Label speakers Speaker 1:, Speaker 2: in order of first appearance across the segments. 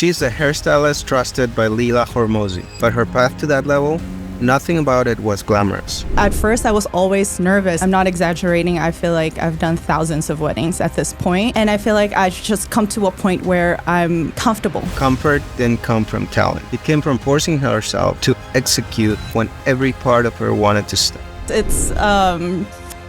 Speaker 1: She's a hairstylist trusted by Leila Hormozi, but her path to that level, nothing about it was glamorous.
Speaker 2: At first, I was always nervous. I'm not exaggerating. I feel like I've done thousands of weddings at this point, and I feel like I've just come to a point where I'm comfortable.
Speaker 1: Comfort didn't come from talent. It came from forcing herself to execute when every part of her wanted to stop.
Speaker 2: It's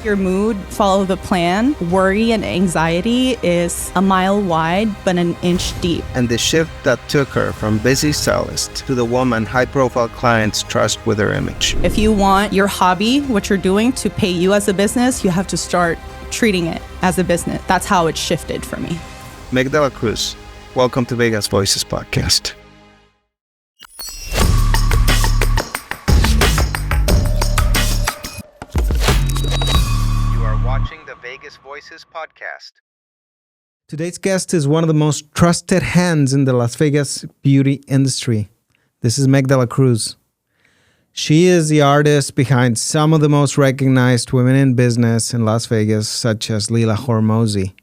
Speaker 2: your mood, follow the plan. Worry and anxiety is a mile wide, but an inch deep.
Speaker 1: And the shift that took her from busy stylist to the woman high-profile clients trust with her image.
Speaker 2: If you want your hobby, what you're doing, to pay you as a business, you have to start treating it as a business. That's how it shifted for me.
Speaker 1: Meg Dela Cruz, welcome to Vegas Voices Podcast. Watching the Vegas Voices podcast. Today's guest is one of the most trusted hands in the Las Vegas beauty industry. This is Meg Dela Cruz. She is the artist behind some of the most recognized women in business in Las Vegas, such as Leila Hormozi.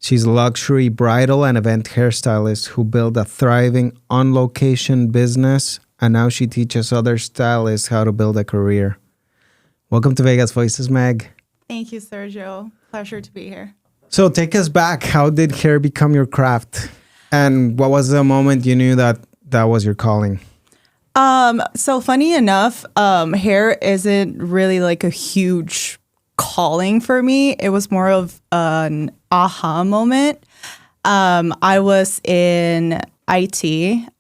Speaker 1: She's a luxury bridal and event hairstylist who built a thriving on-location business, and now she teaches other stylists how to build a career. Welcome to Vegas Voices, Meg.
Speaker 2: Thank you, Sergio. Pleasure to be here.
Speaker 1: So take us back. How did hair become your craft? And what was the moment you knew that that was your calling?
Speaker 2: So funny enough, hair isn't really like a huge calling for me. It was more of an aha moment. I was in IT.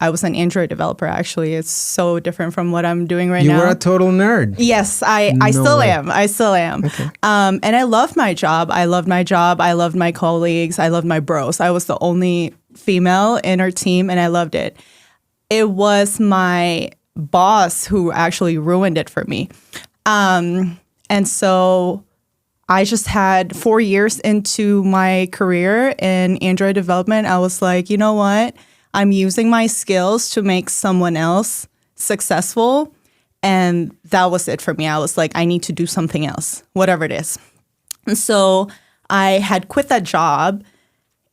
Speaker 2: I was an Android developer, actually. It's so different from what I'm doing right now.
Speaker 1: You were a total nerd.
Speaker 2: Yes, I still am. I still am. Okay. And I loved my job. I loved my colleagues. I loved my bros. I was the only female in our team, and I loved it. It was my boss who actually ruined it for me. And so I just had 4 years into my career in Android development. I was like, you know what? I'm using my skills to make someone else successful. And that was it for me. I was like, I need to do something else, whatever it is. And so I had quit that job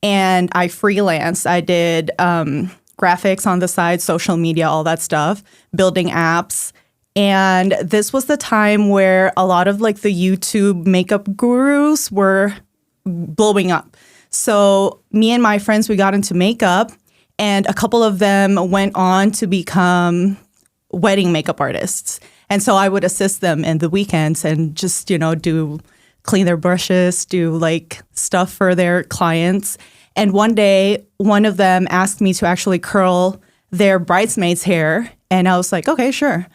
Speaker 2: and I freelanced. I did graphics on the side, social media, all that stuff, building apps. And this was the time where a lot of like the YouTube makeup gurus were blowing up. So me and my friends, we got into makeup. And a couple of them went on to become wedding makeup artists. And so I would assist them in the weekends and just, clean their brushes, do like stuff for their clients. And one day, one of them asked me to actually curl their bridesmaids' hair. And I was like, okay, sure.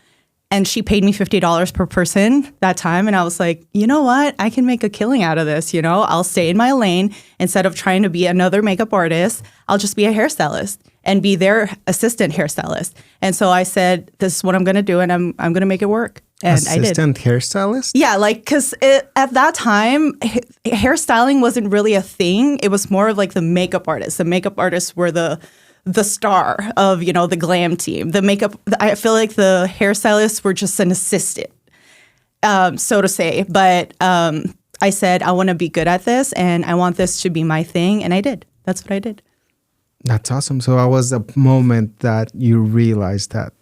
Speaker 2: And she paid me $50 per person that time. And I was like, you know what? I can make a killing out of this. I'll stay in my lane. Instead of trying to be another makeup artist, I'll just be a hairstylist and be their assistant hairstylist. And so I said, this is what I'm going to do. And I'm going to make it work. And I did.
Speaker 1: Assistant hairstylist?
Speaker 2: Yeah, because at that time, hairstyling wasn't really a thing. It was more of like the makeup artists. The makeup artists were the star of, the glam team. The makeup, I feel like the hairstylists were just an assistant, so to say. But I said, I want to be good at this and I want this to be my thing. And I did. That's what I did.
Speaker 1: That's awesome. So that was a moment that you realized that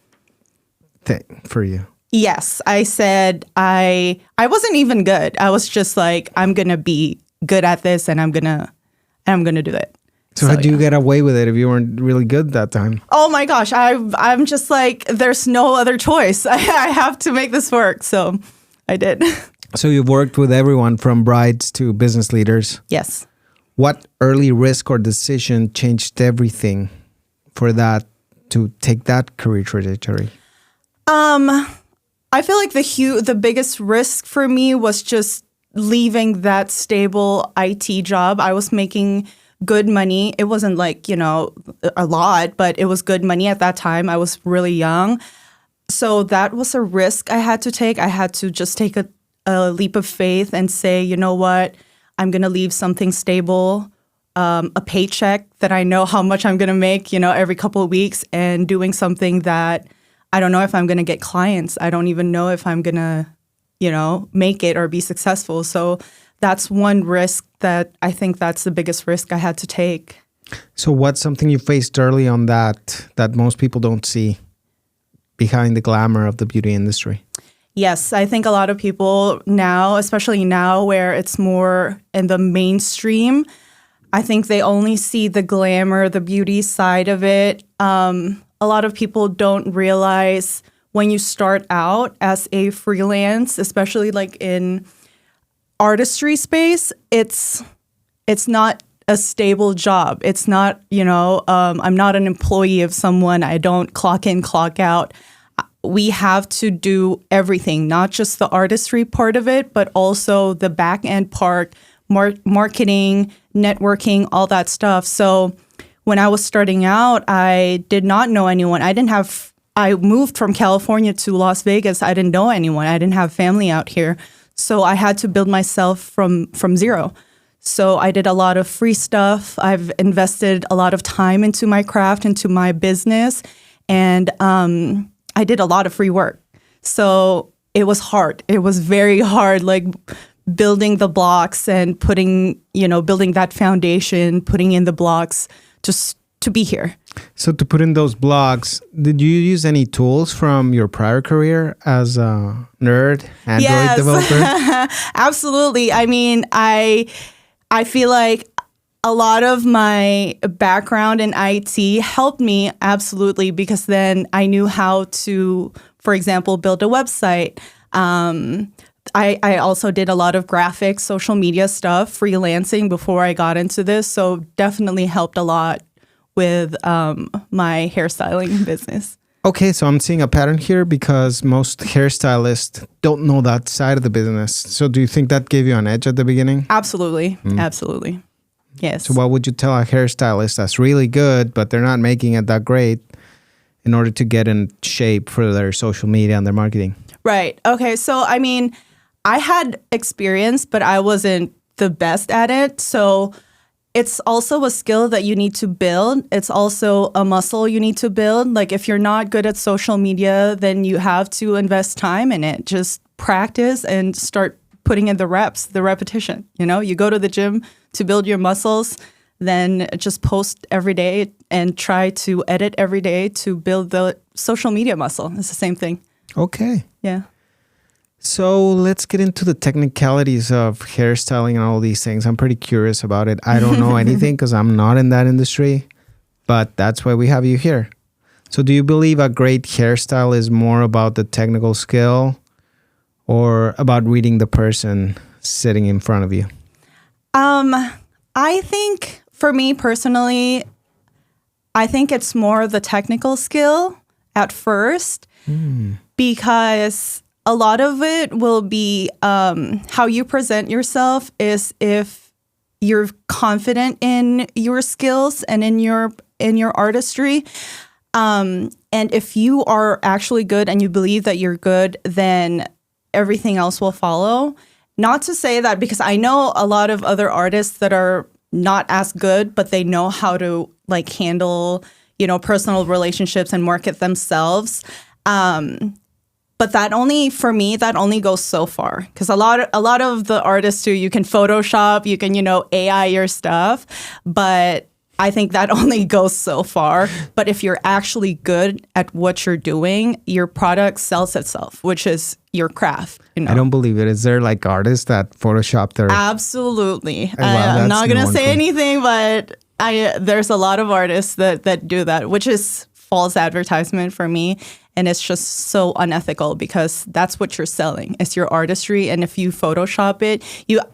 Speaker 1: thing for you.
Speaker 2: Yes. I said, I wasn't even good. I was just like, I'm going to be good at this and I'm going to do it.
Speaker 1: So how do you get away with it if you weren't really good that time?
Speaker 2: Oh my gosh, I'm just like, there's no other choice. I have to make this work. So I did.
Speaker 1: So you've worked with everyone from brides to business leaders.
Speaker 2: Yes.
Speaker 1: What early risk or decision changed everything for that to take that career trajectory?
Speaker 2: I feel like the biggest risk for me was just leaving that stable IT job. I was making good money. It wasn't like, a lot, but it was good money at that time. I was really young. So that was a risk I had to take. I had to just take a leap of faith and say, you know what, I'm going to leave something stable, a paycheck that I know how much I'm going to make, every couple of weeks, and doing something that I don't know if I'm going to get clients. I don't even know if I'm going to, make it or be successful. So that's one risk that I think that's the biggest risk I had to take.
Speaker 1: So what's something you faced early on that most people don't see behind the glamour of the beauty industry?
Speaker 2: Yes, I think a lot of people now, especially now where it's more in the mainstream, I think they only see the glamour, the beauty side of it. A lot of people don't realize when you start out as a freelance, especially like in artistry space, it's not a stable job. It's not, I'm not an employee of someone. I don't clock in, clock out. We have to do everything, not just the artistry part of it, but also the back end part, marketing, networking, all that stuff. So when I was starting out, I did not know anyone. I moved from California to Las Vegas. I didn't know anyone. I didn't have family out here. So I had to build myself from zero. So I did a lot of free stuff. I've invested a lot of time into my craft, into my business, and I did a lot of free work. So it was hard. It was very hard, like building the blocks and building that foundation, putting in the blocks just to be here.
Speaker 1: So to put in those blocks, did you use any tools from your prior career as a nerd Android developer?
Speaker 2: Absolutely. I mean, I feel like a lot of my background in IT helped me absolutely because then I knew how to, for example, build a website. I also did a lot of graphics, social media stuff, freelancing before I got into this. So definitely helped a lot with my hairstyling business.
Speaker 1: Okay, so I'm seeing a pattern here because most hairstylists don't know that side of the business. So do you think that gave you an edge at the beginning?
Speaker 2: Absolutely. Absolutely. Yes.
Speaker 1: So what would you tell a hairstylist that's really good, but they're not making it that great in order to get in shape for their social media and their marketing?
Speaker 2: Right. Okay. So, I mean, I had experience, but I wasn't the best at it. So it's also a skill that you need to build. It's also a muscle you need to build. Like if you're not good at social media, then you have to invest time in it. Just practice and start putting in the reps, the repetition. You go to the gym to build your muscles, then just post every day and try to edit every day to build the social media muscle. It's the same thing.
Speaker 1: Okay.
Speaker 2: Yeah.
Speaker 1: So let's get into the technicalities of hairstyling and all these things. I'm pretty curious about it. I don't know anything because I'm not in that industry, but that's why we have you here. So do you believe a great hairstyle is more about the technical skill or about reading the person sitting in front of you?
Speaker 2: I think for me personally, I think it's more the technical skill at first because a lot of it will be how you present yourself is if you're confident in your skills and in your artistry. And if you are actually good and you believe that you're good, then everything else will follow. Not to say that because I know a lot of other artists that are not as good, but they know how to like handle, personal relationships and market themselves. But that only goes so far because a lot of the artists too, you can Photoshop, you can, AI your stuff, but I think that only goes so far. But if you're actually good at what you're doing, your product sells itself, which is your craft.
Speaker 1: I don't believe it. Is there like artists that Photoshop their...
Speaker 2: Absolutely.
Speaker 1: Wow,
Speaker 2: I'm not going to say anything, but there's a lot of artists that do that, which is false advertisement for me. And it's just so unethical because that's what you're selling. It's your artistry. And if you Photoshop it,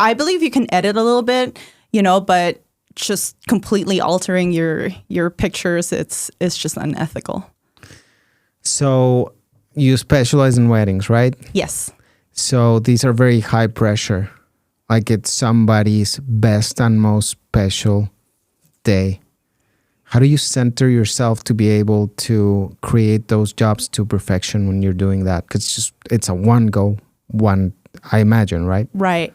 Speaker 2: I believe you can edit a little bit, but just completely altering your pictures, it's just unethical.
Speaker 1: So you specialize in weddings, right?
Speaker 2: Yes.
Speaker 1: So these are very high pressure. Like it's somebody's best and most special day. How do you center yourself to be able to create those jobs to perfection when you're doing that? Because it's a one, I imagine, right?
Speaker 2: Right.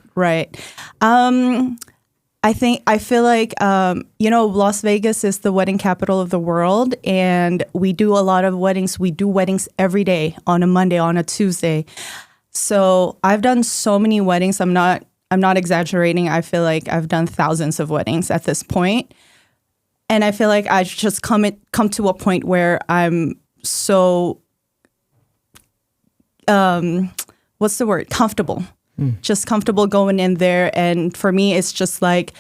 Speaker 2: I feel like, Las Vegas is the wedding capital of the world, and we do a lot of weddings. We do weddings every day, on a Monday, on a Tuesday. So I've done so many weddings. I'm not exaggerating. I feel like I've done thousands of weddings at this point. And I feel like I just come to a point where I'm so, what's the word? Comfortable. Just comfortable going in there. And for me, it's just like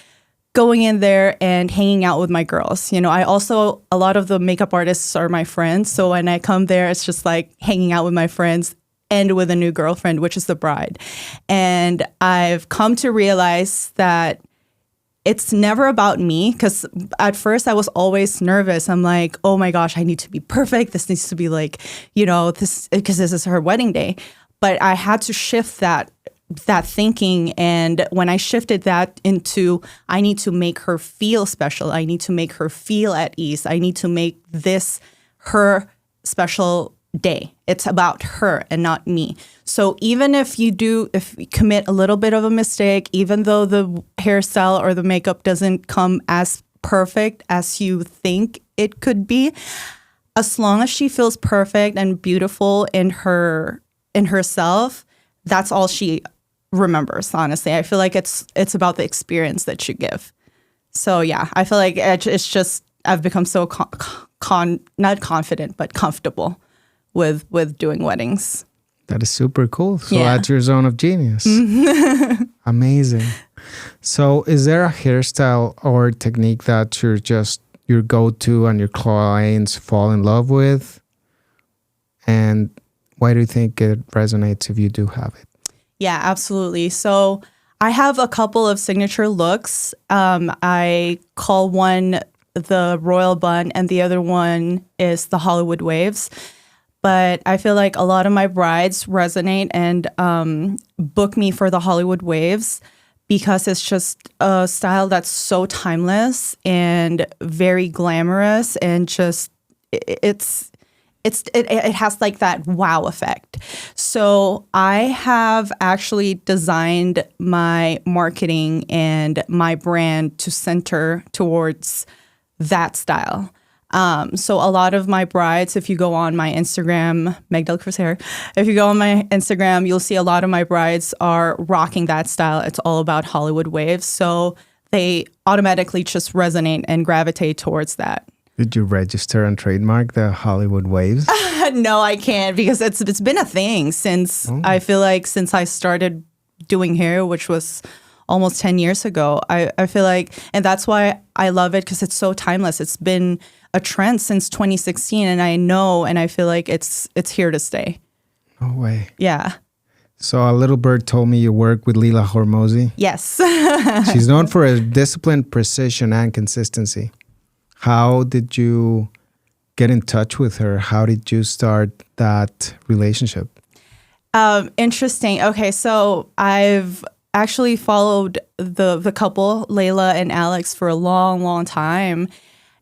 Speaker 2: going in there and hanging out with my girls. You know, a lot of the makeup artists are my friends. So when I come there, it's just like hanging out with my friends and with a new girlfriend, which is the bride. And I've come to realize that it's never about me, because at first I was always nervous. I'm like, oh my gosh, I need to be perfect. This needs to be like, you know, this, because this is her wedding day. But I had to shift that thinking. And when I shifted that into, I need to make her feel special. I need to make her feel at ease. I need to make this her special day. It's about her and not me. So even if you commit a little bit of a mistake, even though the hairstyle or the makeup doesn't come as perfect as you think it could be, as long as she feels perfect and beautiful in herself, that's all she remembers, honestly. I feel like it's about the experience that you give. So yeah, I feel like it's just, I've become so not confident, but comfortable with doing weddings.
Speaker 1: That is super cool. So that's your zone of genius. Amazing. So is there a hairstyle or technique that you're just your go-to and your clients fall in love with? And why do you think it resonates if you do have it?
Speaker 2: Yeah, absolutely. So I have a couple of signature looks. I call one the royal bun and the other one is the Hollywood waves. But I feel like a lot of my brides resonate and book me for the Hollywood waves because it's just a style that's so timeless and very glamorous, and just it has like that wow effect. So I have actually designed my marketing and my brand to center towards that style. So a lot of my brides, if you go on my Instagram, Meg Dela Cruz hair, if you go on my Instagram, you'll see a lot of my brides are rocking that style. It's all about Hollywood waves. So they automatically just resonate and gravitate towards that.
Speaker 1: Did you register and trademark the Hollywood waves?
Speaker 2: No, I can't, because it's been a thing since I feel like since I started doing hair, which was almost 10 years ago. I feel like, and that's why I love it, because it's so timeless. It's been a trend since 2016, and I know, and I feel like it's here to stay.
Speaker 1: No way.
Speaker 2: Yeah.
Speaker 1: So a little bird told me you work with Leila Hormozi.
Speaker 2: Yes.
Speaker 1: She's known for a discipline, precision, and consistency. How did you get in touch with her? How did you start that relationship?
Speaker 2: Interesting. Okay, so I've actually followed the couple, Leila and Alex, for a long, long time.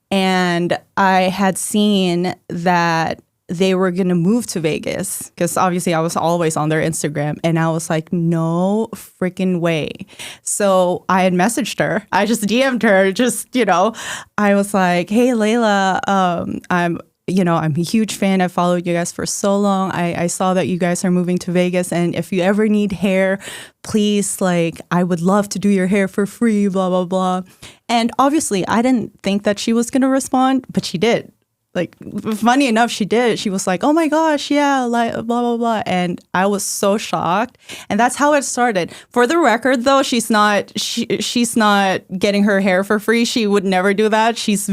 Speaker 2: And I had seen that they were going to move to Vegas, because obviously I was always on their Instagram, and I was like, no freaking way. So I had messaged her. I just DM'd her, I was like, hey, Leila, I'm a huge fan. I followed you guys for so long. I saw that you guys are moving to Vegas, and if you ever need hair, please, I would love to do your hair for free, blah, blah, blah. And obviously, I didn't think that she was going to respond, but she did. Funny enough, she did. She was like, oh my gosh, yeah, blah, blah, blah. And I was so shocked. And that's how it started. For the record, though, she's not getting her hair for free. She would never do that. She's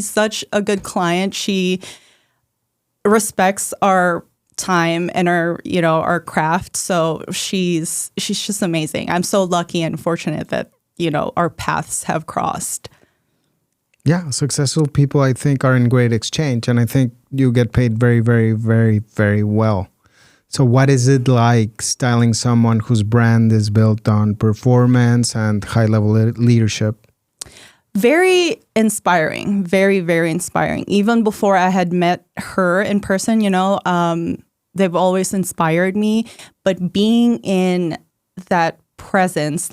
Speaker 2: such a good client. She respects our time and our craft. So she's just amazing. I'm so lucky and fortunate that, our paths have crossed.
Speaker 1: Yeah, successful people, I think, are in great exchange. And I think you get paid very, very, very, very well. So what is it like styling someone whose brand is built on performance and high-level leadership?
Speaker 2: Very inspiring. Very, very inspiring. Even before I had met her in person, they've always inspired me. But being in that presence,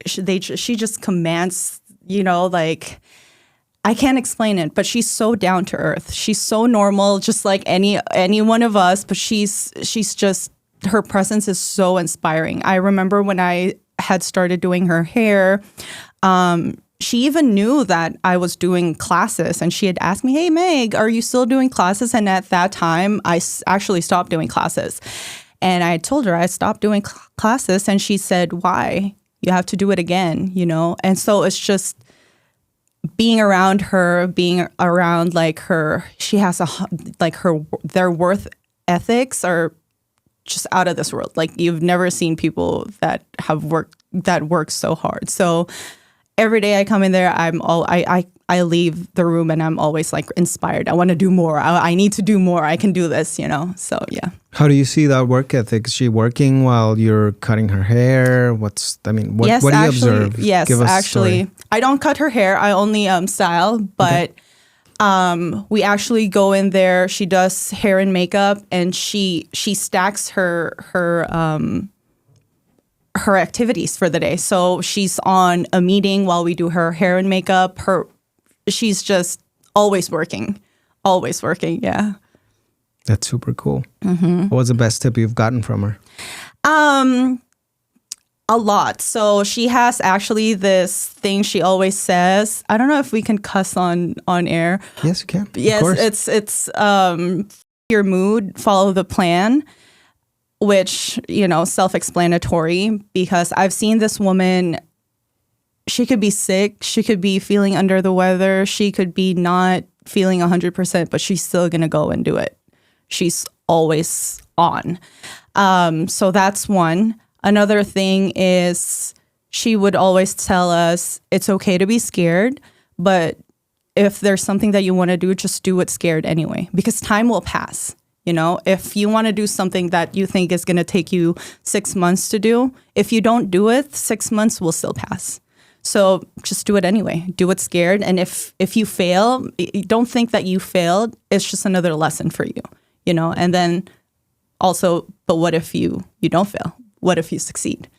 Speaker 2: she just commands, I can't explain it, but she's so down to earth. She's so normal, just like any one of us, but she's just, her presence is so inspiring. I remember when I had started doing her hair, she even knew that I was doing classes, and she had asked me, "Hey, Meg, are you still doing classes?" And at that time, I actually stopped doing classes. And I told her I stopped doing classes, and she said, "Why? You have to do it again, you know?" And so it's just being around her, being around like her, she has their worth ethics are just out of this world. Like, you've never seen people that work so hard. So every day I come in there, I leave the room and I'm always like inspired. I want to do more. I need to do more. I can do this, you know? So, yeah.
Speaker 1: How do you see that work ethic? Is she working while you're cutting her hair? What do you observe?
Speaker 2: Yes,
Speaker 1: Give us
Speaker 2: actually. I don't cut her hair. I only style, but we actually go in there. She does hair and makeup, and she stacks her activities for the day. So she's on a meeting while we do her hair and makeup. She's just always working. Yeah.
Speaker 1: That's super cool. Mm-hmm. What was the best tip you've gotten from her?
Speaker 2: A lot. So she has actually this thing she always says. I don't know if we can cuss on air.
Speaker 1: Yes, you can.
Speaker 2: Yes,
Speaker 1: of course.
Speaker 2: it's your mood, follow the plan, which, you know, self-explanatory, because I've seen this woman. She could be sick. She could be feeling under the weather. She could be not feeling 100%, but she's still going to go and do it. She's always on. So that's one. Another thing is she would always tell us it's okay to be scared, but if there's something that you want to do, just do it scared anyway, because time will pass. You know, if you want to do something that you think is going to take you 6 months to do, if you don't do it, 6 months will still pass. So just do it anyway. Do it scared. And if you fail, don't think that you failed. It's just another lesson for you, you know. And then also, but what if you don't fail? What if you succeed?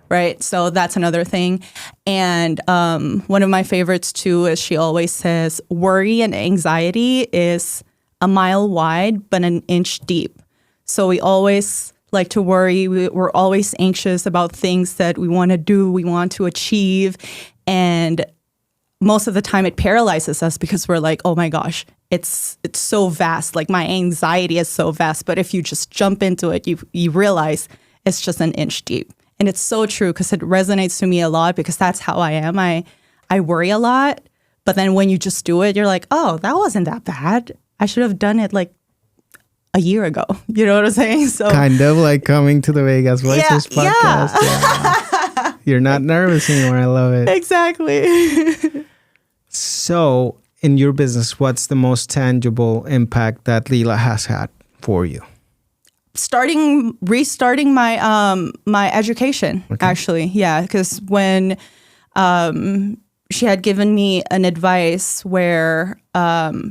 Speaker 2: Right? So that's another thing. And one of my favorites too is she always says, worry and anxiety is a mile wide, but an inch deep. So we always like to worry. We're always anxious about things that we want to do, we want to achieve. And most of the time it paralyzes us because we're like, oh my gosh, it's so vast. Like, my anxiety is so vast. But if you just jump into it, you realize it's just an inch deep. And it's so true, because it resonates to me a lot, because that's how I am. I worry a lot. But then when you just do it, you're like, oh, that wasn't that bad. I should have done it like a year ago. You know what I'm saying? So
Speaker 1: kind of like coming to the Vegas Voices podcast. Yeah. You're not nervous anymore. I love it.
Speaker 2: Exactly.
Speaker 1: So in your business, what's the most tangible impact that Leila has had for you?
Speaker 2: Restarting my education, actually. Yeah, because when she had given me an advice where I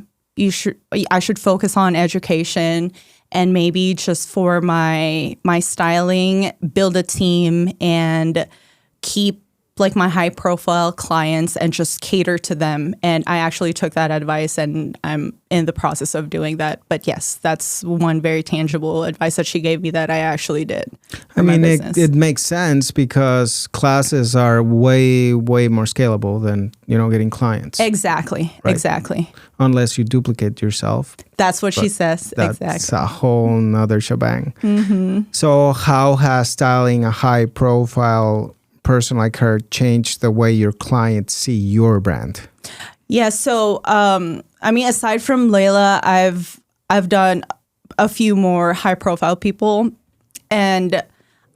Speaker 2: should focus on education, and maybe just for my styling, build a team and keep like my high profile clients and just cater to them. And I actually took that advice, and I'm in the process of doing that. But yes, that's one very tangible advice that she gave me that I actually did.
Speaker 1: I mean, it makes sense, because classes are way, way more scalable than, you know, getting clients.
Speaker 2: Exactly. Right? Exactly.
Speaker 1: Unless you duplicate yourself.
Speaker 2: That's what she says.
Speaker 1: That's
Speaker 2: exactly.
Speaker 1: a whole nother shebang.
Speaker 2: Mm-hmm.
Speaker 1: So how has styling a high profile person like her changed the way your clients see your brand?
Speaker 2: Yeah, so I mean, aside from Leila, I've done a few more high profile people, and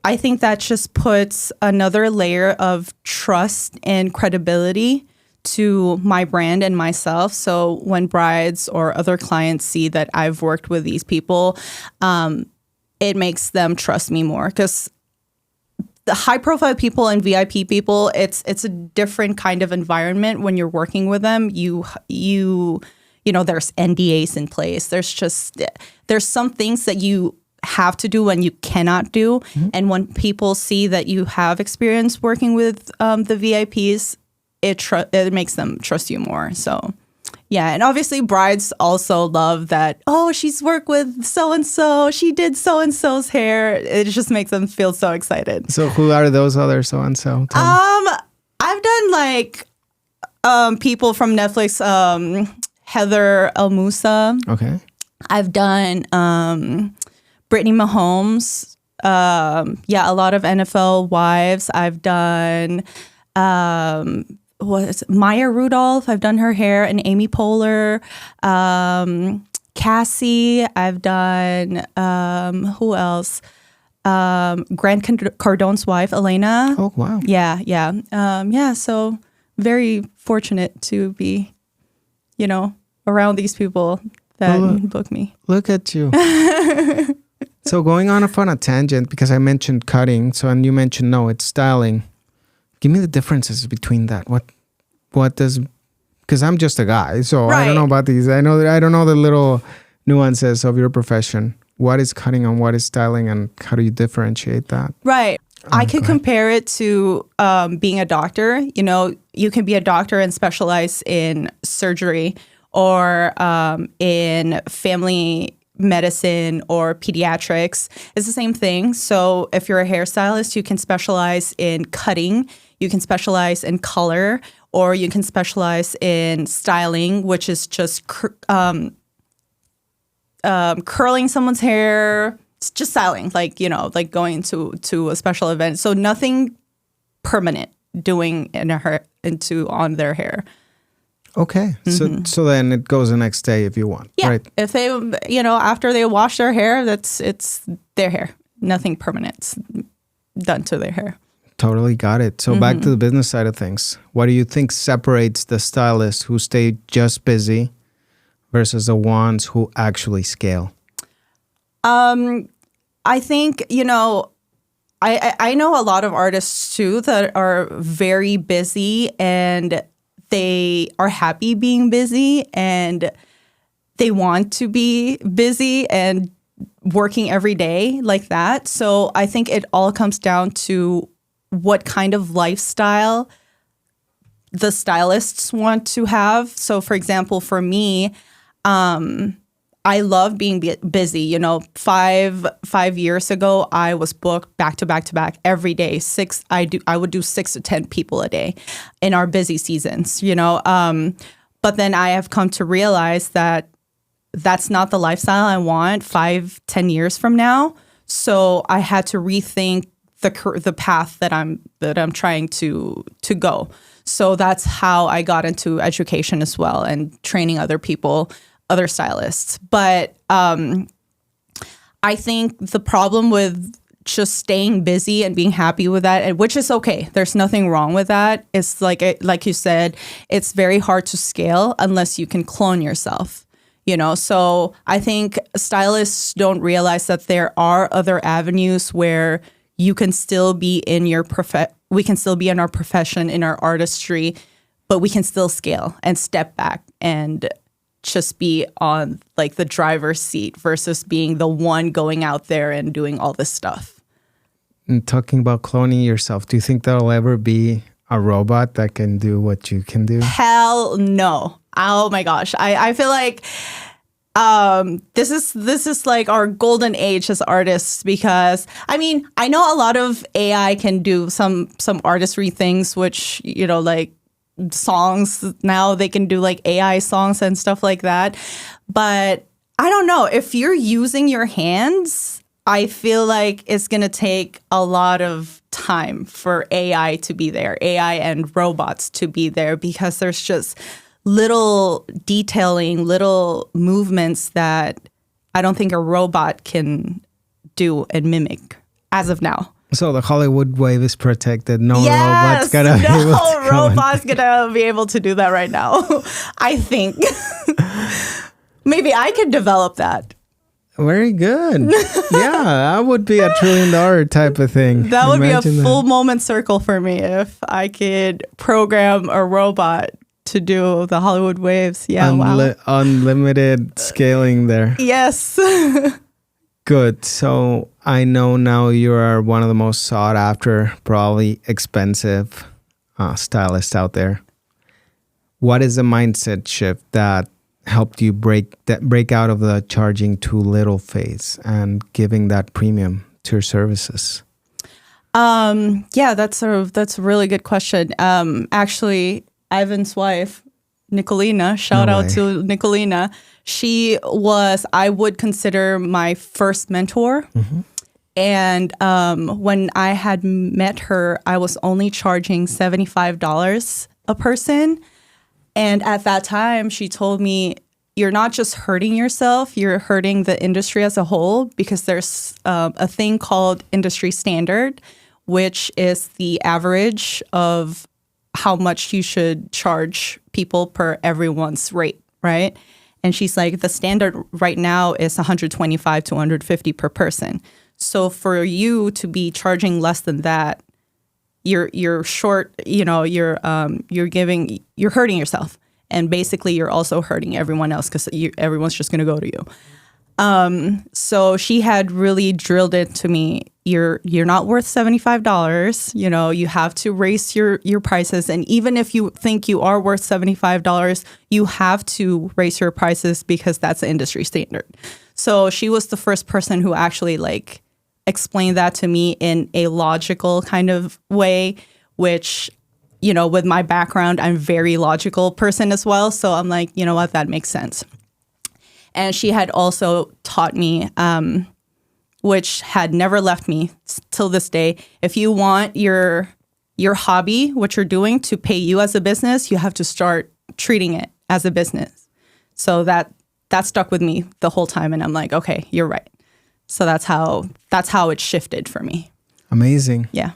Speaker 2: I think that just puts another layer of trust and credibility to my brand and myself. So when brides or other clients see that I've worked with these people, it makes them trust me more, because the high profile people and VIP people, it's a different kind of environment when you're working with them. You know, there's NDAs in place. There's some things that you have to do and you cannot do. Mm-hmm. And when people see that you have experience working with the VIPs, it makes them trust you more. So yeah, and obviously brides also love that, oh, she's worked with so-and-so, she did so-and-so's hair. It just makes them feel so excited.
Speaker 1: So who are those other so-and-so?
Speaker 2: I've done like people from Netflix, Heather Musa.
Speaker 1: Okay.
Speaker 2: I've done Brittany Mahomes. A lot of NFL wives. I've done Maya Rudolph. I've done her hair, and Amy Poehler. Cassie. I've done who else? Grant Cardone's wife, Elena.
Speaker 1: Oh, wow.
Speaker 2: Yeah. So very fortunate to be, around these people that book me.
Speaker 1: Look at you. So going on a tangent, because I mentioned cutting, and you mentioned, no, it's styling. Give me the differences between that. What does, because I'm just a guy, so I don't know about these. I don't know the little nuances of your profession. What is cutting and what is styling, and how do you differentiate that?
Speaker 2: Right. I could compare it to being a doctor. You can be a doctor and specialize in surgery or in family medicine or pediatrics. It's the same thing. So if you're a hairstylist, you can specialize in cutting, you can specialize in color, or you can specialize in styling, which is just curling someone's hair. It's just styling, like going to a special event. So nothing permanent doing on their hair.
Speaker 1: Okay. Mm-hmm. So then it goes the next day if you want.
Speaker 2: Yeah.
Speaker 1: Right?
Speaker 2: If they, after they wash their hair, it's their hair. Nothing permanent's done to their hair.
Speaker 1: Totally got it. So back to the business side of things. What do you think separates the stylists who stay just busy versus the ones who actually scale?
Speaker 2: I think, I know a lot of artists too that are very busy and they are happy being busy and they want to be busy and working every day like that. So I think it all comes down to what kind of lifestyle the stylists want to have. So for example, for me, I love being busy. 5 years ago, I was booked back to back to back every day. I would do 6 to 10 people a day in our busy seasons. But then I have come to realize that that's not the lifestyle I want 5-10 years from now. So I had to rethink the path that I'm trying to go. So that's how I got into education as well and training other people, other stylists. But I think the problem with just staying busy and being happy with that, which is okay, there's nothing wrong with that. It's like you said, it's very hard to scale unless you can clone yourself. So I think stylists don't realize that there are other avenues where you can still be in we can still be in our profession, in our artistry, but we can still scale and step back and just be on like the driver's seat versus being the one going out there and doing all this stuff.
Speaker 1: And talking about cloning yourself, do you think there'll ever be a robot that can do what you can do?
Speaker 2: Hell no. Oh my gosh. I feel like this is like our golden age as artists, because I know a lot of AI can do some artistry things, which, like songs now they can do like AI songs and stuff like that. But I don't know, if you're using your hands, I feel like it's going to take a lot of time for AI to be there, AI and robots to be there, because there's just little detailing, little movements that I don't think a robot can do and mimic as of now.
Speaker 1: So the Hollywood wave is protected. No
Speaker 2: yes,
Speaker 1: robot's
Speaker 2: gonna be able to do that right now. I think maybe I could develop that.
Speaker 1: Very good. Yeah, that would be $1 trillion type of thing.
Speaker 2: That would be a full moment circle for me if I could program a robot to do the Hollywood waves. Yeah, wow.
Speaker 1: Unlimited scaling there.
Speaker 2: Yes.
Speaker 1: Good. So I know now you are one of the most sought after, probably expensive stylists out there. What is the mindset shift that helped you break out of the charging too little phase and giving that premium to your services?
Speaker 2: Yeah, that's a really good question. Actually, Ivan's wife, Nicolina, shout out to Nicolina. She was, I would consider, my first mentor. Mm-hmm. And when I had met her, I was only charging $75 a person. And at that time, she told me, you're not just hurting yourself, you're hurting the industry as a whole, because there's a thing called industry standard, which is the average of how much you should charge people per everyone's rate, right? And she's like, the standard right now is 125 to 150 per person. So for you to be charging less than that, you're short. You know, you're hurting yourself, and basically you're also hurting everyone else, because everyone's just going to go to you. So she had really drilled it to me. You're not worth $75. You know, you have to raise your prices, and even if you think you are worth $75, you have to raise your prices, because that's the industry standard. So she was the first person who actually explained that to me in a logical kind of way, which, you know, with my background, I'm a very logical person as well. So I'm like, you know what, that makes sense. And she had also taught me, which had never left me till this day, if you want your hobby, what you're doing, to pay you as a business, you have to start treating it as a business. So that stuck with me the whole time. And I'm like, okay, you're right. So that's how it shifted for me.
Speaker 1: Amazing.
Speaker 2: Yeah.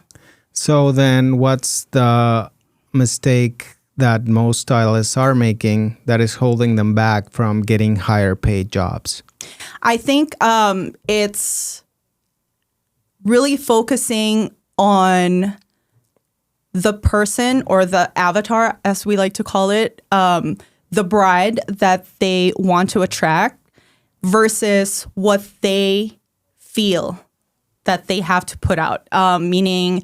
Speaker 1: So then what's the mistake that most stylists are making that is holding them back from getting higher paid jobs?
Speaker 2: I think it's really focusing on the person, or the avatar, as we like to call it, the bride that they want to attract, versus what they feel that they have to put out. Meaning,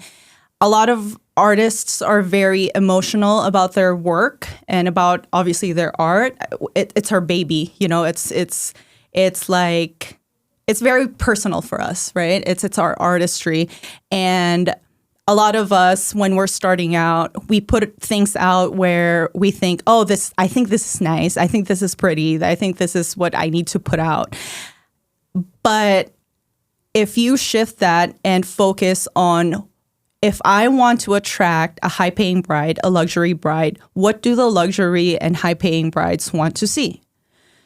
Speaker 2: a lot of artists are very emotional about their work and about, obviously, their art. It's our baby, you know. It's like, it's very personal for us, right? It's our artistry. And a lot of us, when we're starting out, we put things out where we think, oh, I think this is nice. I think this is pretty. I think this is what I need to put out. But if you shift that and focus on, if I want to attract a high-paying bride, a luxury bride, what do the luxury and high-paying brides want to see?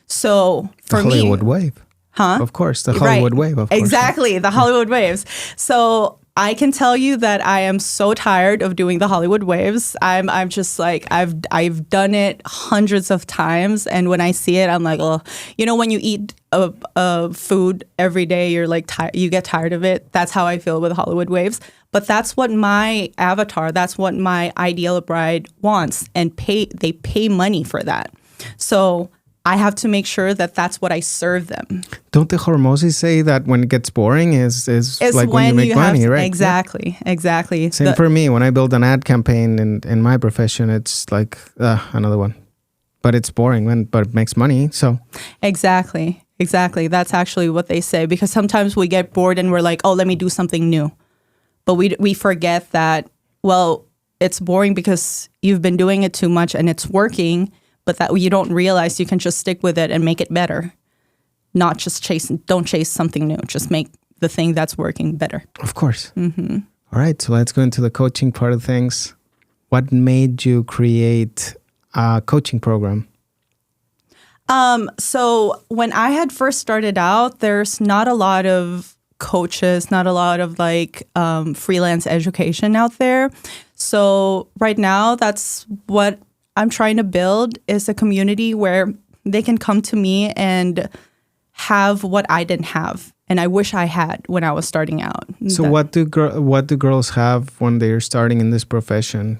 Speaker 2: So for me,
Speaker 1: the Hollywood wave.
Speaker 2: Huh?
Speaker 1: Of course, the Hollywood wave, of course.
Speaker 2: Exactly, the Hollywood waves. So I can tell you that I am so tired of doing the Hollywood waves. I'm just like, I've done it hundreds of times, and when I see it, I'm like, oh, you know, when you eat a food every day, you're like, you get tired of it. That's how I feel with Hollywood waves. But that's what my avatar, that's what my ideal bride wants, and they pay money for that. So I have to make sure that that's what I serve them. Don't
Speaker 1: the Hormozi say that when it gets boring is like when you make money, right?
Speaker 2: Exactly, yeah. Exactly.
Speaker 1: Same for me. When I build an ad campaign in my profession, it's like another one. But it's boring, but it makes money, so.
Speaker 2: Exactly. That's actually what they say, because sometimes we get bored and we're like, oh, let me do something new. But we forget that, well, it's boring because you've been doing it too much and it's working, but that you don't realize you can just stick with it and make it better. Not just don't chase something new. Just make the thing that's working better.
Speaker 1: Of course. Mm-hmm. All right, so let's go into the coaching part of things. What made you create a coaching program?
Speaker 2: So when I had first started out, there's not a lot of coaches, not a lot of freelance education out there. So right now, that's what I'm trying to build, is a community where they can come to me and have what I didn't have, and I wish I had when I was starting out.
Speaker 1: So what do girls have when they're starting in this profession?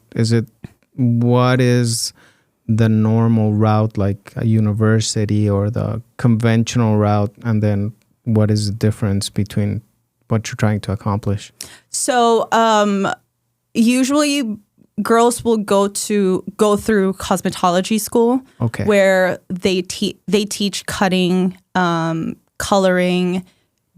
Speaker 1: What is the normal route, like a university or the conventional route, and then what is the difference between what you're trying to accomplish? So
Speaker 2: usually girls will go through cosmetology school, okay, where they teach cutting, coloring,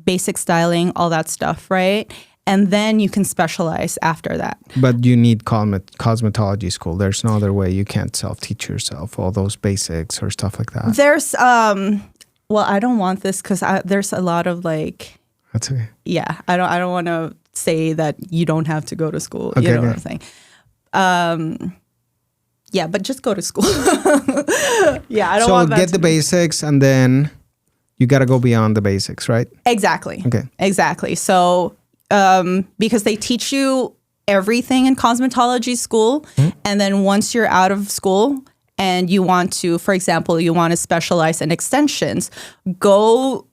Speaker 2: basic styling, all that stuff, right? and then you can specialize after that.
Speaker 1: But you need cosmetology school. There's no other way. You can't self-teach yourself all those basics or stuff like that.
Speaker 2: There's, well, I don't want this because there's a lot of like...
Speaker 1: That's okay.
Speaker 2: Yeah, I don't want to say that you don't have to go to school.
Speaker 1: Okay,
Speaker 2: you know what I'm saying? Yeah, but just go to school. Yeah, I don't want that.
Speaker 1: So get the basics and then you got to go beyond the basics, right?
Speaker 2: Exactly.
Speaker 1: Okay.
Speaker 2: Exactly. So because they teach you everything in cosmetology school, and then once you're out of school and you want to, for example, you want to specialize in extensions, go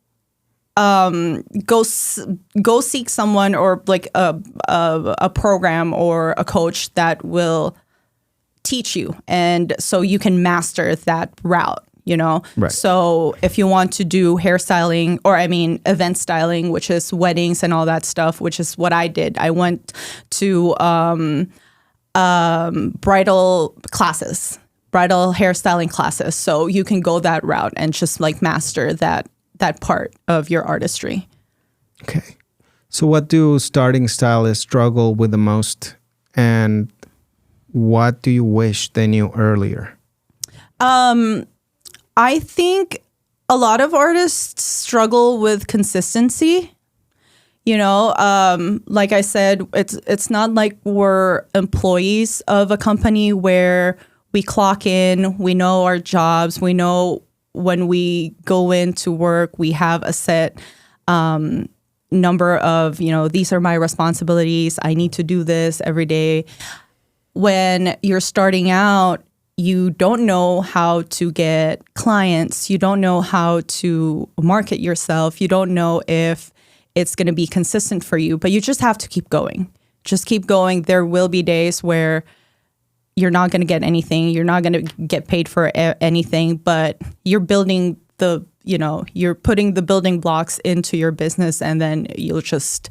Speaker 2: seek someone or like a program or a coach that will teach you, and so you can master that route, you know?
Speaker 1: Right.
Speaker 2: So if you want to do hairstyling, or I mean event styling, which is weddings and all that stuff, which is what I did. I went to bridal hairstyling classes. So you can go that route and just like master that part of your artistry.
Speaker 1: Okay. So what do starting stylists struggle with the most, and what do you wish they knew earlier?
Speaker 2: I think a lot of artists struggle with consistency. You know, like I said, it's not like we're employees of a company where we clock in, we know our jobs, we know when we go into work, we have a set number of, you know, these are my responsibilities. I need to do this every day. When you're starting out, you don't know how to get clients. You don't know how to market yourself. You don't know if it's going to be consistent for you, but you just have to keep going. Just keep going. There will be days where you're not going to get anything. You're not going to get paid for anything, but you're building you're putting the building blocks into your business, and then you'll just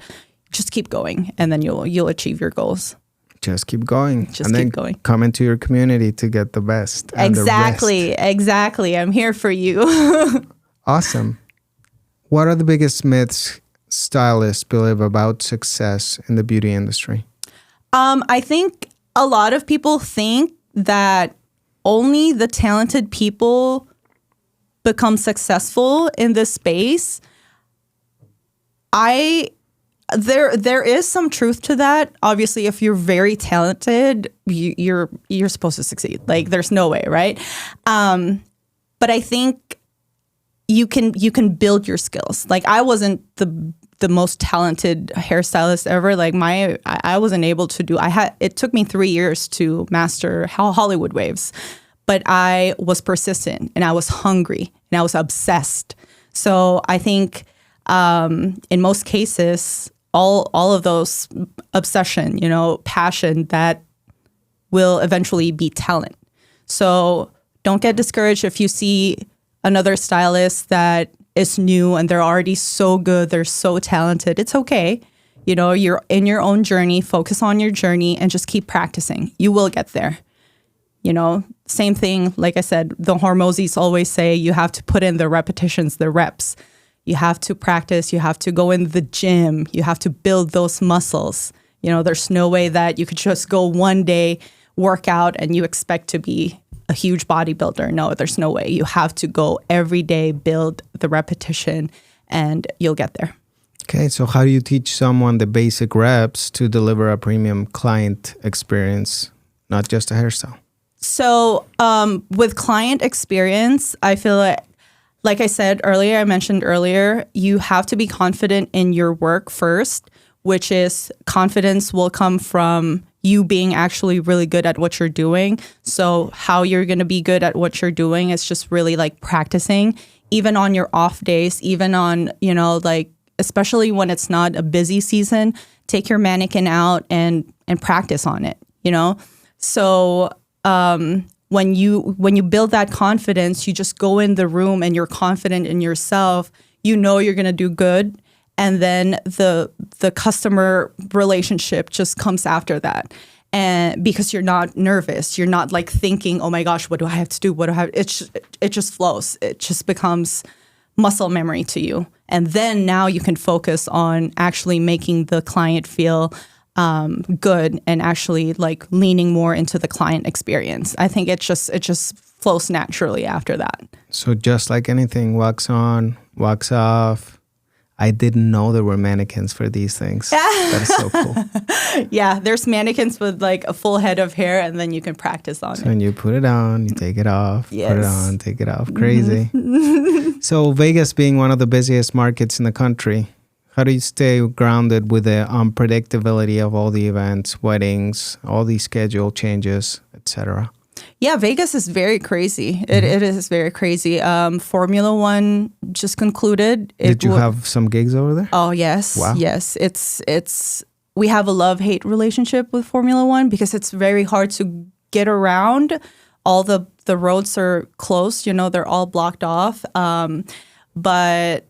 Speaker 2: keep going, and then you'll achieve your goals.
Speaker 1: Just keep going.
Speaker 2: Just keep going.
Speaker 1: Come into your community to get the best.
Speaker 2: Exactly. I'm here for you.
Speaker 1: Awesome. What are the biggest myths stylists believe about success in the beauty industry?
Speaker 2: I think a lot of people think that only the talented people become successful in this space. There is some truth to that. Obviously, if you're very talented, you're supposed to succeed. Like, there's no way, right? But I think you can build your skills. Like, I wasn't the most talented hairstylist ever. Like, I wasn't able to do. It took me 3 years to master Hollywood waves, but I was persistent and I was hungry and I was obsessed. So I think in most cases, all of those obsession, passion, that will eventually be talent. So don't get discouraged if you see another stylist that is new and they're already so good, they're so talented. It's okay. You're in your own journey, focus on your journey and just keep practicing. You will get there. Same thing, like I said, the Hormozis always say you have to put in the repetitions, the reps. You have to practice, you have to go in the gym, you have to build those muscles. There's no way that you could just go one day, work out, and you expect to be a huge bodybuilder. No, there's no way. You have to go every day, build the repetition, and you'll get there.
Speaker 1: Okay, so how do you teach someone the basic reps to deliver a premium client experience, not just a hairstyle?
Speaker 2: So with client experience, I feel like I said earlier, I mentioned earlier, you have to be confident in your work first, which is confidence will come from you being actually really good at what you're doing. So how you're going to be good at what you're doing is just really like practicing, even on your off days, even on, especially when it's not a busy season, take your mannequin out and practice on it, So when you build that confidence, you just go in the room and you're confident in yourself, you're going to do good. And then the customer relationship just comes after that. And because you're not nervous, you're not like thinking, oh my gosh, what do I have to do? It just flows. It just becomes muscle memory to you. And then now you can focus on actually making the client feel good and actually like leaning more into the client experience. I think it just flows naturally after that.
Speaker 1: So just like anything, wax on, wax off. I didn't know there were mannequins for these things. That is so cool.
Speaker 2: Yeah, there's mannequins with like a full head of hair, and then you can practice on it.
Speaker 1: So when you put it on, you take it off,
Speaker 2: Yes.
Speaker 1: put it on, take it off. Crazy. So Vegas being one of the busiest markets in the country, how do you stay grounded with the unpredictability of all the events, weddings, all these schedule changes, etc.?
Speaker 2: Yeah, Vegas is very crazy. It is very crazy. Formula One just concluded.
Speaker 1: Did you have some gigs over there?
Speaker 2: Oh, yes.
Speaker 1: Wow.
Speaker 2: Yes. It's we have a love-hate relationship with Formula One because it's very hard to get around. All the roads are closed, they're all blocked off. But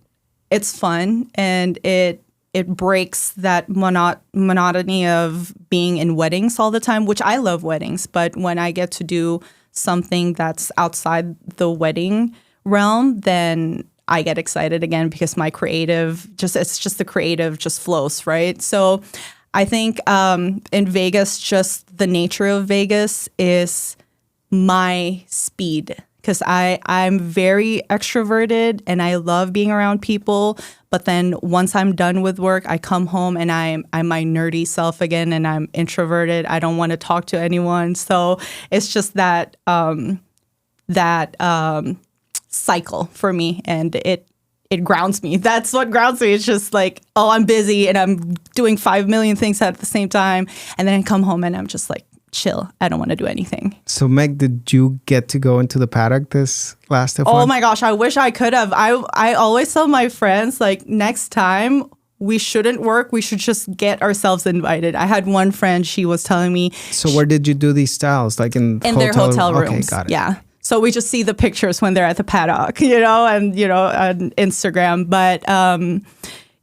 Speaker 2: it's fun, and it breaks that monotony of being in weddings all the time, which I love weddings. But when I get to do something that's outside the wedding realm, then I get excited again because my creative the creative just flows, right? So I think in Vegas, just the nature of Vegas is my speed. Because I'm very extroverted and I love being around people. But then once I'm done with work, I come home and I'm my nerdy self again, and I'm introverted. I don't want to talk to anyone. So it's just that cycle for me, and it grounds me. That's what grounds me. It's just like, oh, I'm busy and I'm doing 5 million things at the same time. And then I come home and I'm just like, chill. I don't want to do anything.
Speaker 1: So Meg, did you get to go into the paddock this last F1?
Speaker 2: Oh my gosh, I wish I could have. I always tell my friends, like, next time we shouldn't work. We should just get ourselves invited. I had one friend, she was telling me.
Speaker 1: So where did you do these styles? Like in
Speaker 2: their hotel rooms.
Speaker 1: Okay, got it.
Speaker 2: Yeah. So we just see the pictures when they're at the paddock, and, on Instagram. But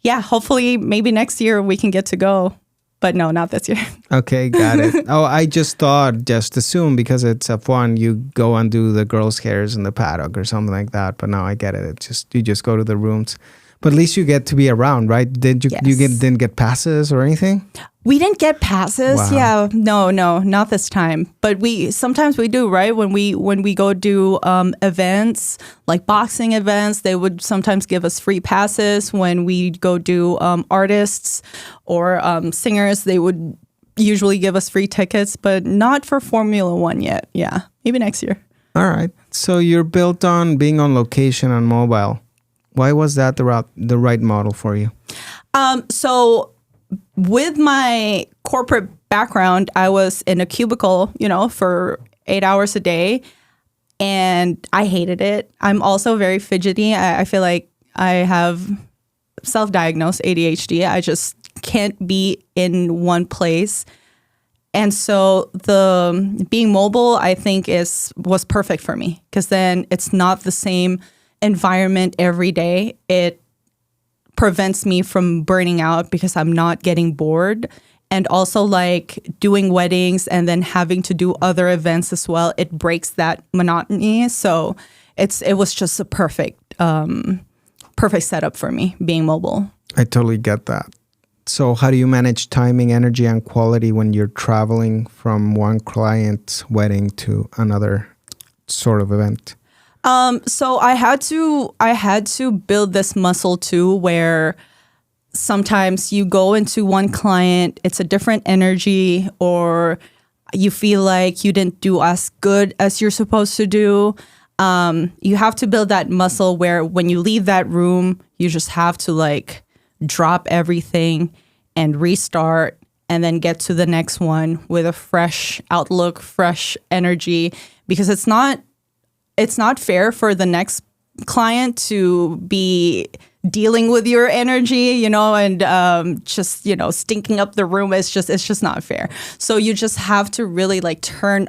Speaker 2: yeah, hopefully maybe next year we can get to go. But no, not this year.
Speaker 1: Okay, got it. Oh, I just assumed because it's F1, you go and do the girls' hairs in the paddock or something like that. But now I get it. You just go to the rooms. But at least you get to be around, right? Did you
Speaker 2: Yes.
Speaker 1: didn't get passes or anything?
Speaker 2: We didn't get passes.
Speaker 1: Wow.
Speaker 2: Yeah, no, not this time. But sometimes we do, right? When we go do events, like boxing events, they would sometimes give us free passes. When we go do artists or singers, they would usually give us free tickets, but not for Formula One yet. Yeah, maybe next year.
Speaker 1: All right. So you're built on being on location on mobile. Why was that the right model for you?
Speaker 2: So with my corporate background, I was in a cubicle, for 8 hours a day, and I hated it. I'm also very fidgety. I feel like I have self-diagnosed ADHD. I just can't be in one place. And so the being mobile, I think, was perfect for me, because then it's not the same environment every day. It prevents me from burning out because I'm not getting bored. And also, like, doing weddings and then having to do other events as well, it breaks that monotony. So it was just a perfect setup for me, being mobile.
Speaker 1: I totally get that. So how do you manage timing, energy, and quality when you're traveling from one client's wedding to another sort of event?
Speaker 2: So I had to build this muscle too, where sometimes you go into one client, it's a different energy, or you feel like you didn't do as good as you're supposed to do. You have to build that muscle where when you leave that room, you just have to like drop everything and restart, and then get to the next one with a fresh outlook, fresh energy, because it's not fair for the next client to be dealing with your energy, and just, stinking up the room. It's just not fair. So you just have to really like turn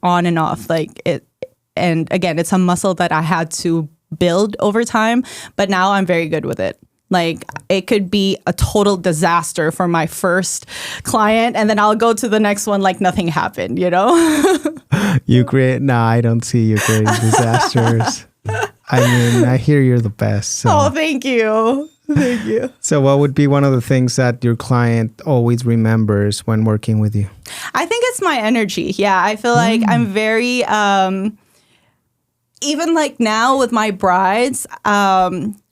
Speaker 2: on and off like it. And again, it's a muscle that I had to build over time, but now I'm very good with it. Like, it could be a total disaster for my first client, and then I'll go to the next one like nothing happened,
Speaker 1: I don't see you creating disasters. I mean, I hear you're the best. So.
Speaker 2: Oh, thank you. Thank you.
Speaker 1: So what would be one of the things that your client always remembers when working with you?
Speaker 2: I think it's my energy. Yeah, I feel like I'm very, even like now with my brides,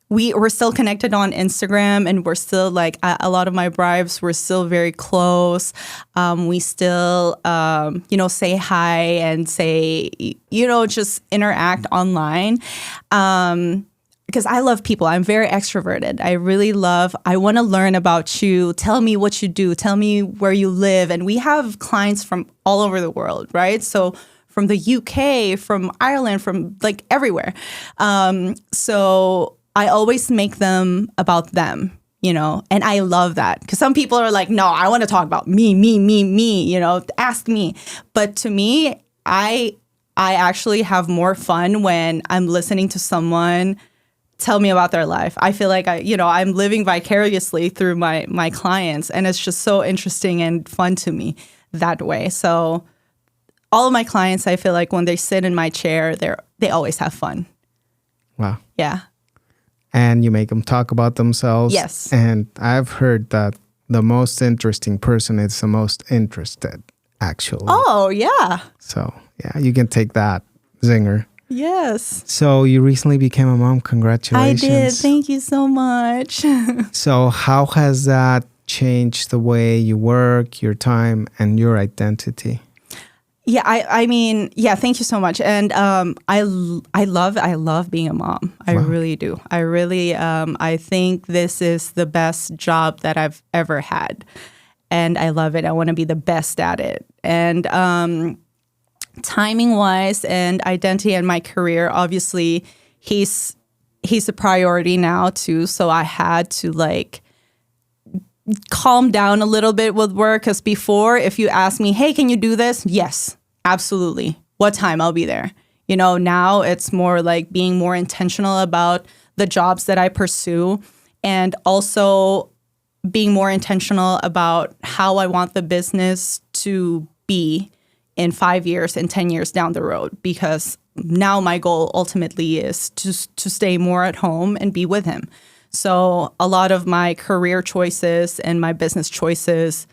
Speaker 2: we're still connected on Instagram, and we're still like a lot of my brides, we're still very close. We still, say hi and say, just interact online. Because I love people. I'm very extroverted. I want to learn about you. Tell me what you do. Tell me where you live. And we have clients from all over the world, right? So from the UK, from Ireland, from like everywhere. So I always make them about them, and I love that. Because some people are like, no, I want to talk about me, ask me. But to me, I actually have more fun when I'm listening to someone tell me about their life. I feel like I'm living vicariously through my clients, and it's just so interesting and fun to me that way. So all of my clients, I feel like when they sit in my chair, they always have fun.
Speaker 1: Wow.
Speaker 2: Yeah.
Speaker 1: And you make them talk about themselves.
Speaker 2: Yes.
Speaker 1: And I've heard that the most interesting person is the most interested, actually.
Speaker 2: Oh, yeah.
Speaker 1: So, yeah, you can take that, zinger.
Speaker 2: Yes.
Speaker 1: So you recently became a mom. Congratulations.
Speaker 2: I did. Thank you so much.
Speaker 1: So how has that changed the way you work, your time, and your identity?
Speaker 2: Yeah, I mean, thank you so much. And I love being a mom. I really do. I really, I think this is the best job that I've ever had. And I love it. I want to be the best at it. And timing wise and identity and my career, obviously he's a priority now too. So I had to like calm down a little bit with work, because before, if you ask me, hey, can you do this? Yes, absolutely. What time? I'll be there. Now it's more like being more intentional about the jobs that I pursue, and also being more intentional about how I want the business to be in 5 years and 10 years down the road, because now my goal ultimately is to stay more at home and be with him. So a lot of my career choices and my business choices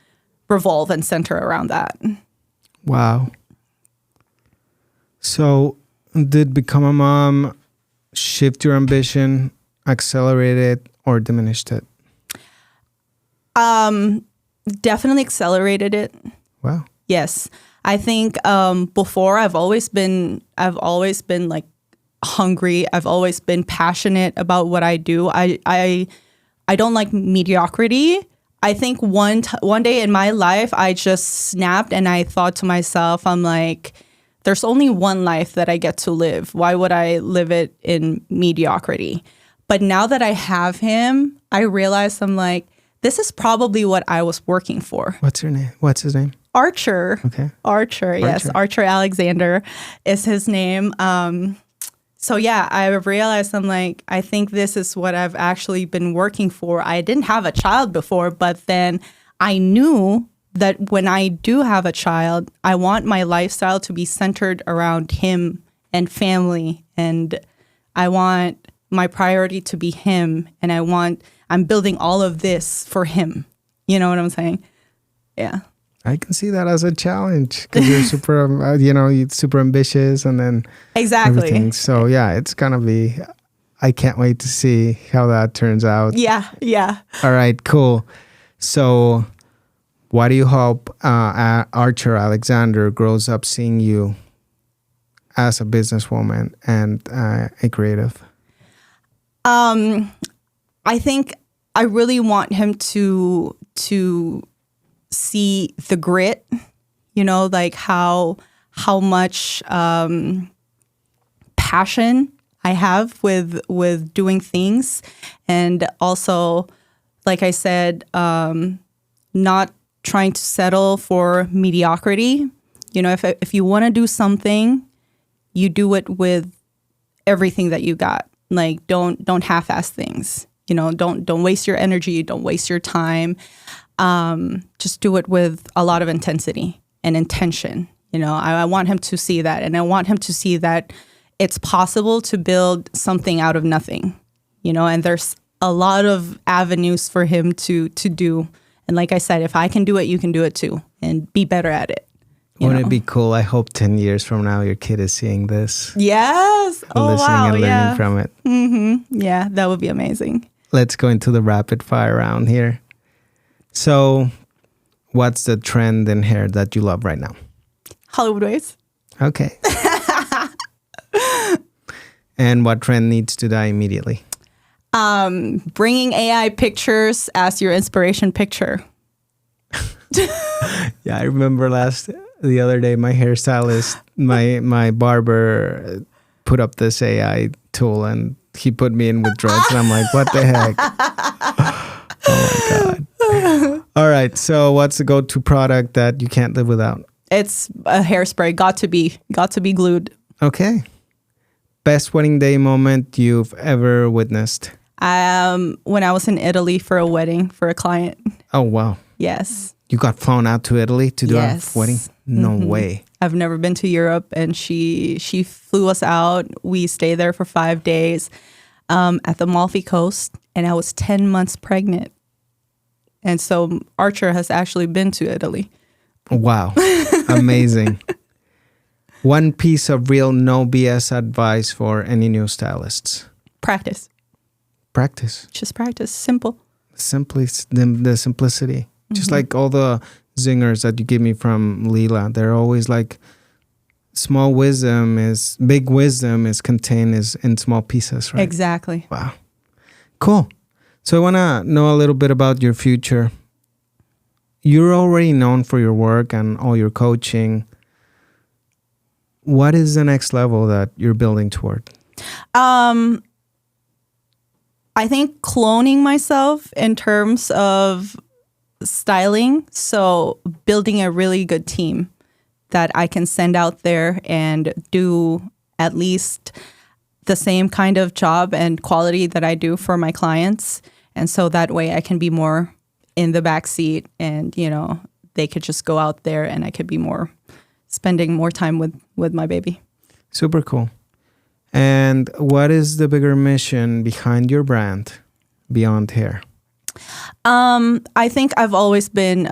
Speaker 2: revolve and center around that.
Speaker 1: Wow. So did become a mom shift your ambition, accelerate it, or diminished it?
Speaker 2: Definitely accelerated it.
Speaker 1: Wow.
Speaker 2: Yes. I think before I've always been like hungry. I've always been passionate about what I do. I don't like mediocrity. I think one day in my life, I just snapped and I thought to myself, I'm like, there's only one life that I get to live. Why would I live it in mediocrity? But now that I have him, I realize I'm like, this is probably what I was working for.
Speaker 1: What's your name? What's his name?
Speaker 2: Archer.
Speaker 1: Okay.
Speaker 2: Archer, yes. Archer Alexander is his name. So yeah, I realized I'm like, I think this is what I've actually been working for. I didn't have a child before, but then I knew that when I do have a child, I want my lifestyle to be centered around him and family. And I want my priority to be him. And I'm building all of this for him. You know what I'm saying? Yeah.
Speaker 1: I can see that as a challenge because you're super, you're super ambitious and then everything. So yeah, it's gonna be. I can't wait to see how that turns out.
Speaker 2: Yeah, yeah.
Speaker 1: All right, cool. So, why do you hope Archer Alexander grows up seeing you as a businesswoman and a creative?
Speaker 2: I think I really want him to see the grit, like how much passion I have with doing things. And also, like I said, not trying to settle for mediocrity. If you want to do something, you do it with everything that you got. Like, don't half-ass things. Don't waste your energy. Don't waste your time. Just do it with a lot of intensity and intention. I want him to see that. And I want him to see that it's possible to build something out of nothing, and there's a lot of avenues for him to do. And like I said, if I can do it, you can do it too, and be better at it.
Speaker 1: Wouldn't it be cool? I hope 10 years from now your kid is seeing this.
Speaker 2: Yes. Oh,
Speaker 1: listening
Speaker 2: wow.
Speaker 1: and learning from it.
Speaker 2: Mm-hmm. Yeah, that would be amazing.
Speaker 1: Let's go into the rapid fire round here. So, what's the trend in hair that you love right now?
Speaker 2: Hollywood waves.
Speaker 1: Okay. And what trend needs to die immediately?
Speaker 2: Bringing AI pictures as your inspiration picture.
Speaker 1: Yeah, I remember the other day, my hairstylist, my barber put up this AI tool and he put me in with dreads and I'm like, what the heck? Oh my God. All right. So what's the go-to product that you can't live without?
Speaker 2: It's a hairspray. Got to be glued.
Speaker 1: Okay. Best wedding day moment you've ever witnessed?
Speaker 2: When I was in Italy for a wedding for a client.
Speaker 1: Oh, wow.
Speaker 2: Yes.
Speaker 1: You got flown out to Italy to do a wedding? No way.
Speaker 2: I've never been to Europe, and she flew us out. We stayed there for 5 days at the Amalfi Coast, and I was 10 months pregnant. And so Archer has actually been to Italy.
Speaker 1: Wow. Amazing. One piece of real no BS advice for any new stylists.
Speaker 2: Practice.
Speaker 1: Practice.
Speaker 2: Just practice. Simple.
Speaker 1: Simply the simplicity. Just like all the zingers that you give me from Leila, they're always like big wisdom is contained in small pieces, right?
Speaker 2: Exactly.
Speaker 1: Wow. Cool. So I want to know a little bit about your future. You're already known for your work and all your coaching. What is the next level that you're building toward?
Speaker 2: I think cloning myself in terms of styling. So building a really good team that I can send out there and do at least the same kind of job and quality that I do for my clients. And so that way I can be more in the back seat and, they could just go out there and I could be spending more time with my baby.
Speaker 1: Super cool. And what is the bigger mission behind your brand beyond hair?
Speaker 2: I think I've always been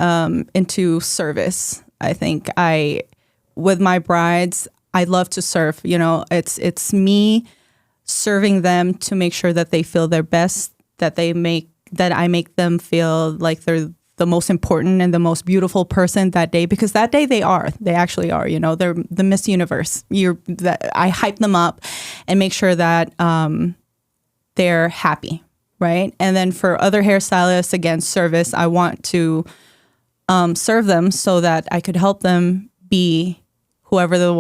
Speaker 2: into service. I think with my brides, I love to serve. It's me serving them to make sure that they feel their best, that I make them feel like they're the most important and the most beautiful person that day, because that day they actually are, they're the Miss Universe. I hype them up and make sure that they're happy. Right. And then for other hairstylists, again, service, I want to serve them so that I could help them be whoever they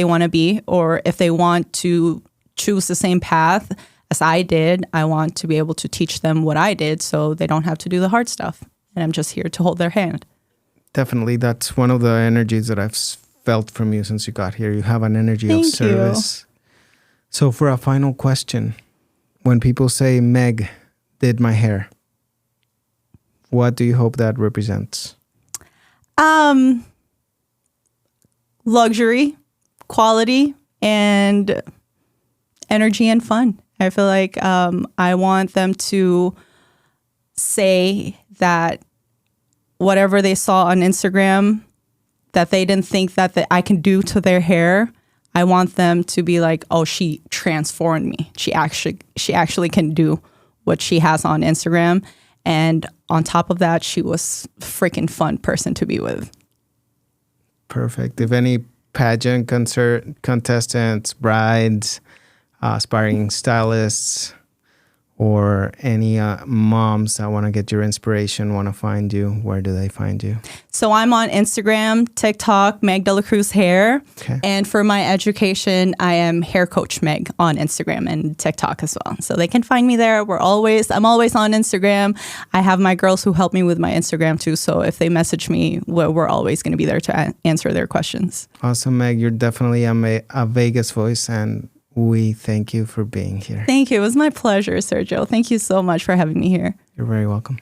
Speaker 2: want to be, or if they want to choose the same path as I did, I want to be able to teach them what I did so they don't have to do the hard stuff. And I'm just here to hold their hand.
Speaker 1: Definitely. That's one of the energies that I've felt from you since you got here. You have an energy of service. So for a final question, when people say Meg did my hair, what do you hope that represents?
Speaker 2: Luxury, quality, and energy and fun. I feel like I want them to say that whatever they saw on Instagram that they didn't think that I can do to their hair, I want them to be like, oh, she transformed me. She actually can do what she has on Instagram. And on top of that, she was a freaking fun person to be with.
Speaker 1: Perfect. If any pageant contestants, brides, aspiring stylists, or any moms that want to get your inspiration, want to find you, where do they find you?
Speaker 2: So I'm on Instagram, TikTok, Meg Dela Cruz Hair.
Speaker 1: Okay.
Speaker 2: And for my education, I am Hair Coach Meg on Instagram and TikTok as well. So they can find me there. I'm always on Instagram. I have my girls who help me with my Instagram too. So if they message me, we're always going to be there to answer their questions.
Speaker 1: Awesome, Meg. You're definitely a Vegas voice, and we thank you for being here.
Speaker 2: Thank you. It was my pleasure, Sergio. Thank you so much for having me here.
Speaker 1: You're very welcome.